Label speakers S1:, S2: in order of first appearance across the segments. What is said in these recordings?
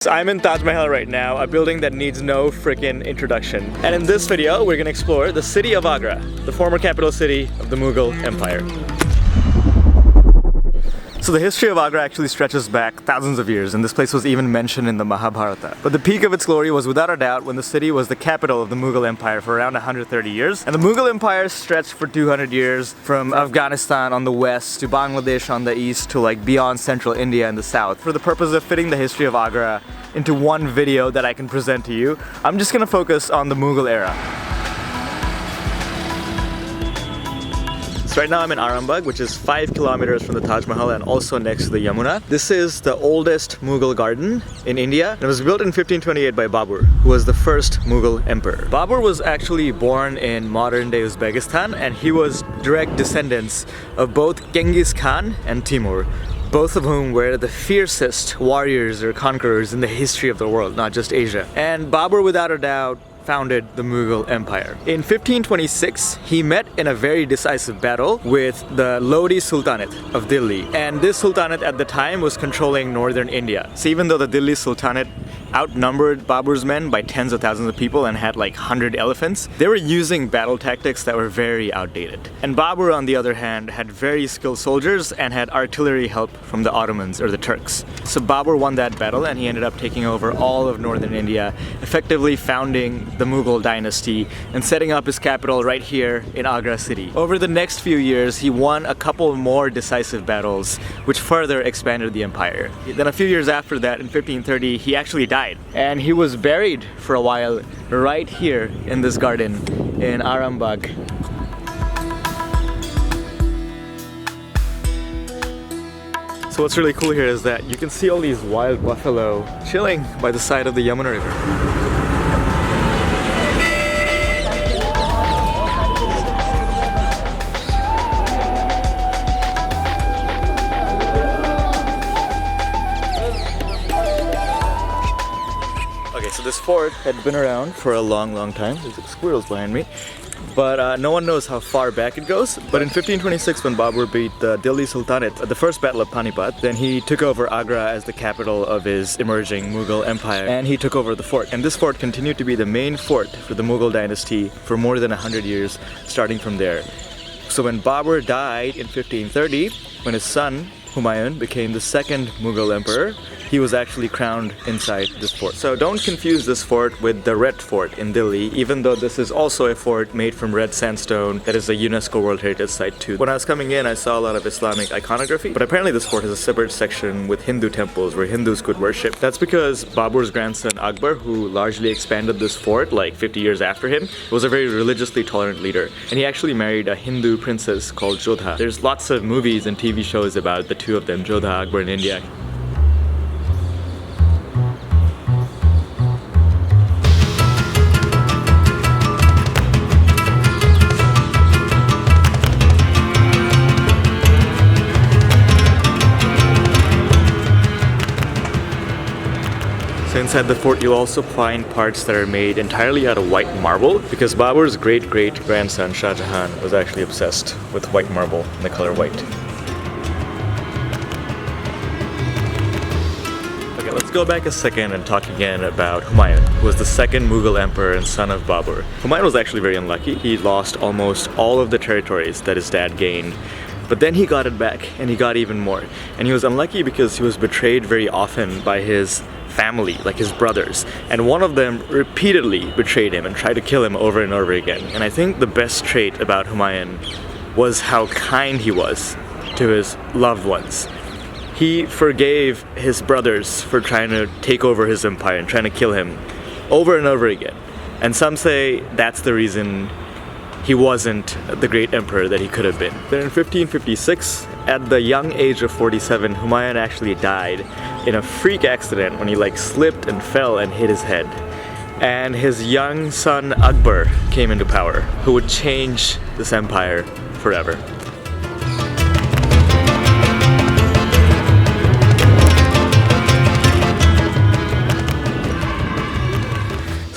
S1: So I'm in Taj Mahal right now, a building that needs no freaking introduction. And in this video, we're gonna explore the city of Agra, the former capital city of the Mughal Empire. So the history of Agra actually stretches back thousands of years, and this place was even mentioned in the Mahabharata. But the peak of its glory was without a doubt when the city was the capital of the Mughal Empire for around 130 years. And the Mughal Empire stretched for 200 years from Afghanistan on the west to Bangladesh on the east to like beyond central India in the south. For the purpose of fitting the history of Agra into one video that I can present to you, I'm just gonna focus on the Mughal era. So right now I'm in Arambagh, which is 5 kilometers from the Taj Mahal and also next to the Yamuna. This is the oldest Mughal garden in India. It was built in 1528 by Babur, who was the first Mughal emperor. Babur was actually born in modern-day Uzbekistan, and he was direct descendants of both Genghis Khan and Timur, both of whom were the fiercest warriors or conquerors in the history of the world, not just Asia. And Babur, without a doubt, founded the Mughal Empire. In 1526, he met in a very decisive battle with the Lodi Sultanate of Delhi. And this sultanate at the time was controlling northern India. So even though the Delhi Sultanate outnumbered Babur's men by tens of thousands of people and had like 100 elephants, they were using battle tactics that were very outdated. And Babur, on the other hand, had very skilled soldiers and had artillery help from the Ottomans or the Turks. So Babur won that battle and he ended up taking over all of northern India, effectively founding the Mughal dynasty and setting up his capital right here in Agra city. Over the next few years, he won a couple more decisive battles, which further expanded the empire. Then a few years after that, in 1530, he actually died. And he was buried for a while right here in this garden in Arambagh. So what's really cool here is that you can see all these wild buffalo chilling by the side of the Yamuna River. So this fort had been around for a long time. There's squirrels behind me. But no one knows how far back it goes. But in 1526, when Babur beat the Delhi Sultanate at the first battle of Panipat, then he took over Agra as the capital of his emerging Mughal empire, and he took over the fort. And this fort continued to be the main fort for the Mughal dynasty for more than 100 years, starting from there. So when Babur died in 1530, when his son Humayun became the second Mughal emperor, he was actually crowned inside this fort. So don't confuse this fort with the Red Fort in Delhi, even though this is also a fort made from red sandstone that is a UNESCO World Heritage Site too. When I was coming in, I saw a lot of Islamic iconography, but apparently this fort has a separate section with Hindu temples where Hindus could worship. That's because Babur's grandson Akbar, who largely expanded this fort like 50 years after him, was a very religiously tolerant leader. And he actually married a Hindu princess called Jodha. There's lots of movies and TV shows about the two of them, Jodha, Akbar in India. So inside the fort you'll also find parts that are made entirely out of white marble, because Babur's great-great-grandson Shah Jahan was actually obsessed with white marble and the color white. Okay, let's go back a second and talk again about Humayun, who was the second Mughal emperor and son of Babur. Humayun was actually very unlucky. He lost almost all of the territories that his dad gained. But then he got it back, and he got even more. And he was unlucky because he was betrayed very often by his family, like his brothers. And one of them repeatedly betrayed him and tried to kill him over and over again. And I think the best trait about Humayun was how kind he was to his loved ones. He forgave his brothers for trying to take over his empire and trying to kill him over and over again. And some say that's the reason he wasn't the great emperor that he could have been. Then in 1556, at the young age of 47, Humayun actually died in a freak accident when he slipped and fell and hit his head. And his young son Akbar came into power, who would change this empire forever.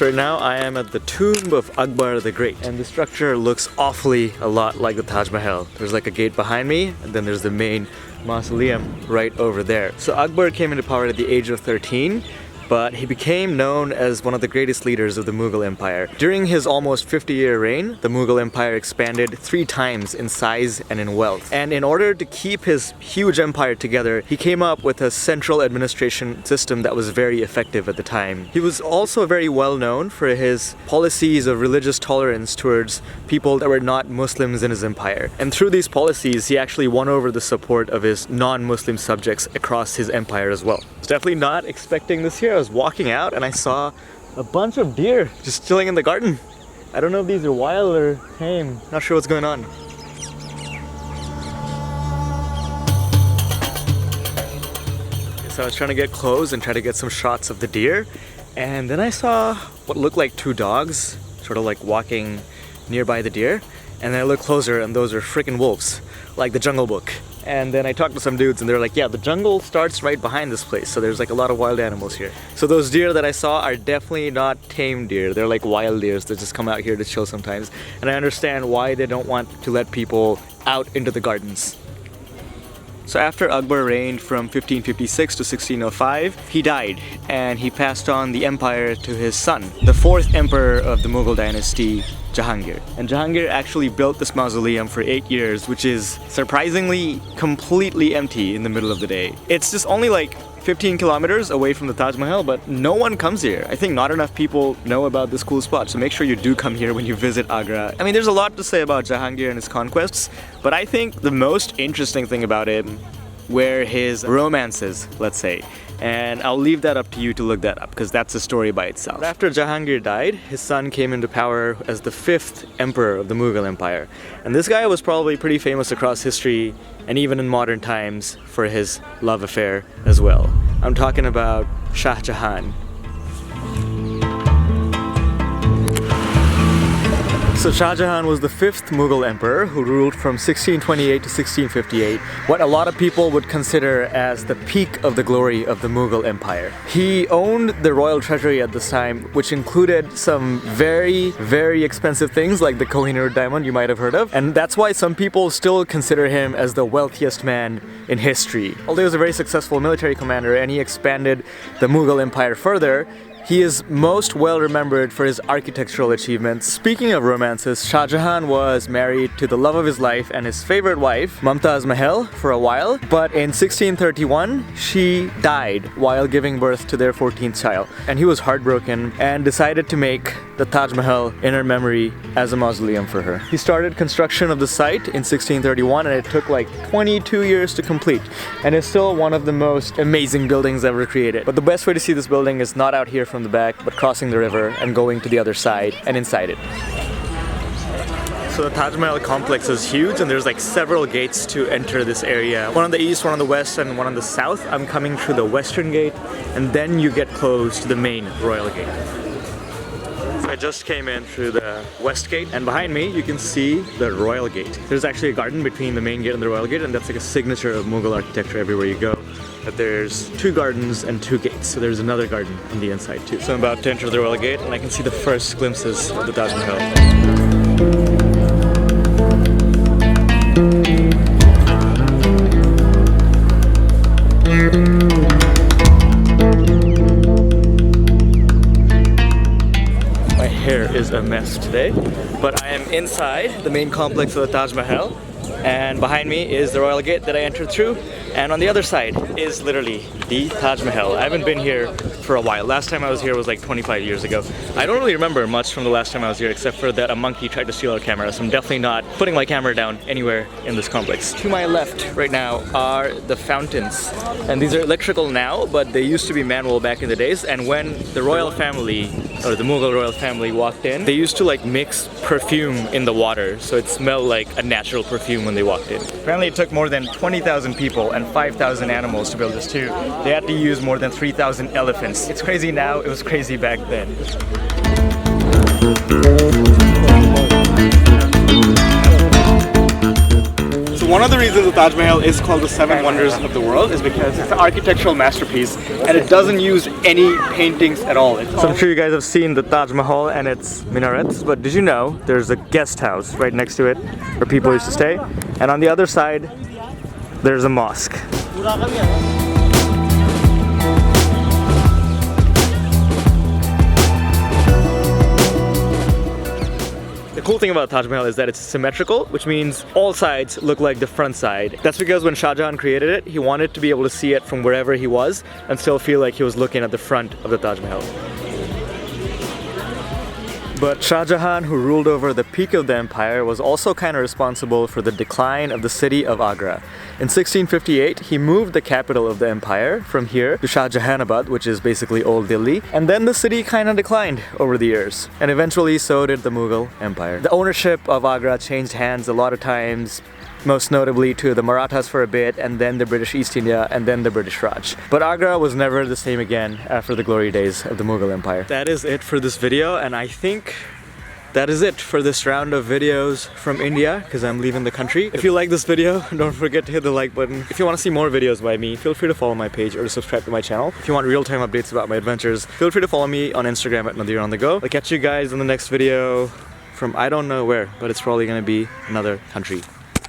S1: So right now I am at the tomb of Akbar the Great, and the structure looks awfully a lot like the Taj Mahal. There's like a gate behind me, and then there's the main mausoleum right over there. So Akbar came into power at the age of 13, but he became known as one of the greatest leaders of the Mughal Empire. During his almost 50-year reign, the Mughal Empire expanded 3 times in size and in wealth. And in order to keep his huge empire together, he came up with a central administration system that was very effective at the time. He was also very well known for his policies of religious tolerance towards people that were not Muslims in his empire. And through these policies, he actually won over the support of his non-Muslim subjects across his empire as well. I was definitely not expecting this here. I was walking out and I saw a bunch of deer just chilling in the garden. I don't know if these are wild or tame. Not sure what's going on. So I was trying to get close and try to get some shots of the deer, and then I saw what looked like 2 dogs sort of like walking nearby the deer, and then I looked closer and those are freaking wolves, like the Jungle Book. And then I talked to some dudes and they're like, yeah, the jungle starts right behind this place, so there's like a lot of wild animals here. So those deer that I saw are definitely not tame deer. They're like wild deers that just come out here to chill sometimes. And I understand why they don't want to let people out into the gardens. So after Akbar reigned from 1556 to 1605, he died and he passed on the empire to his son, the 4th emperor of the Mughal dynasty, Jahangir. And Jahangir actually built this mausoleum for 8 years, which is surprisingly completely empty in the middle of the day. It's just only like 15 kilometers away from the Taj Mahal, but no one comes here. I think not enough people know about this cool spot, so make sure you do come here when you visit Agra. I mean, there's a lot to say about Jahangir and his conquests, but I think the most interesting thing about him were his romances, let's say. And I'll leave that up to you to look that up, because that's a story by itself. After Jahangir died, his son came into power as the 5th emperor of the Mughal Empire. And this guy was probably pretty famous across history and even in modern times for his love affair as well. I'm talking about Shah Jahan. So Shah Jahan was the 5th Mughal emperor who ruled from 1628 to 1658, what a lot of people would consider as the peak of the glory of the Mughal Empire. He owned the royal treasury at this time, which included some very, very expensive things like the Kohinoor diamond you might have heard of, and that's why some people still consider him as the wealthiest man in history. Although he was a very successful military commander and he expanded the Mughal Empire further, he is most well remembered for his architectural achievements. Speaking of romances, Shah Jahan was married to the love of his life and his favorite wife, Mumtaz Mahal, for a while, but in 1631, she died while giving birth to their 14th child. And he was heartbroken and decided to make the Taj Mahal in her memory as a mausoleum for her. He started construction of the site in 1631 and it took like 22 years to complete, and it's still one of the most amazing buildings ever created. But the best way to see this building is not out here from the back, but crossing the river and going to the other side and inside it. So the Taj Mahal complex is huge and there's like several gates to enter this area. One on the east, one on the west, and one on the south. I'm coming through the western gate and then you get close to the main royal gate. I just came in through the west gate and behind me you can see the royal gate. There's actually a garden between the main gate and the royal gate, and that's like a signature of Mughal architecture everywhere you go. But there's 2 gardens and 2 gates, so there's another garden on the inside too. So I'm about to enter the royal gate and I can see the first glimpses of the Taj Mahal. Is a mess today, but I am inside the main complex of the Taj Mahal, and behind me is the royal gate that I entered through, and on the other side is literally the Taj Mahal. I haven't been here for a while. Last time I was here was like 25 years ago. I don't really remember much from the last time I was here except for that a monkey tried to steal our camera, so I'm definitely not putting my camera down anywhere in this complex. To my left right now are the fountains, and these are electrical now, but they used to be manual back in the days. And when the royal family, or the Mughal royal family, walked in, they used to like mix perfume in the water so it smelled like a natural perfume when they walked in. Apparently it took more than 20,000 people and 5,000 animals to build this too. They had to use more than 3,000 elephants. It's crazy now, it was crazy back then. So one of the reasons the Taj Mahal is called the 7 Wonders of the World is because it's an architectural masterpiece and it doesn't use any paintings at all. So I'm sure you guys have seen the Taj Mahal and its minarets, but did you know there's a guest house right next to it where people used to stay? And on the other side, there's a mosque. cool thing about Taj Mahal is that it's symmetrical, which means all sides look like the front side. That's because when Shah Jahan created it, he wanted to be able to see it from wherever he was and still feel like he was looking at the front of the Taj Mahal. But Shah Jahan, who ruled over the peak of the empire, was also kind of responsible for the decline of the city of Agra. In 1658, he moved the capital of the empire from here to Shah Jahanabad, which is basically Old Delhi, and then the city kind of declined over the years. And eventually so did the Mughal Empire. The ownership of Agra changed hands a lot of times, most notably to the Marathas for a bit, and then the British East India, and then the British Raj. But Agra was never the same again after the glory days of the Mughal Empire. That is it for this video, and I think that is it for this round of videos from India, because I'm leaving the country. If you like this video, don't forget to hit the like button. If you want to see more videos by me, feel free to follow my page or to subscribe to my channel. If you want real-time updates about my adventures, feel free to follow me on Instagram at Nadir on the Go. I'll catch you guys in the next video from I don't know where, but it's probably gonna be another country.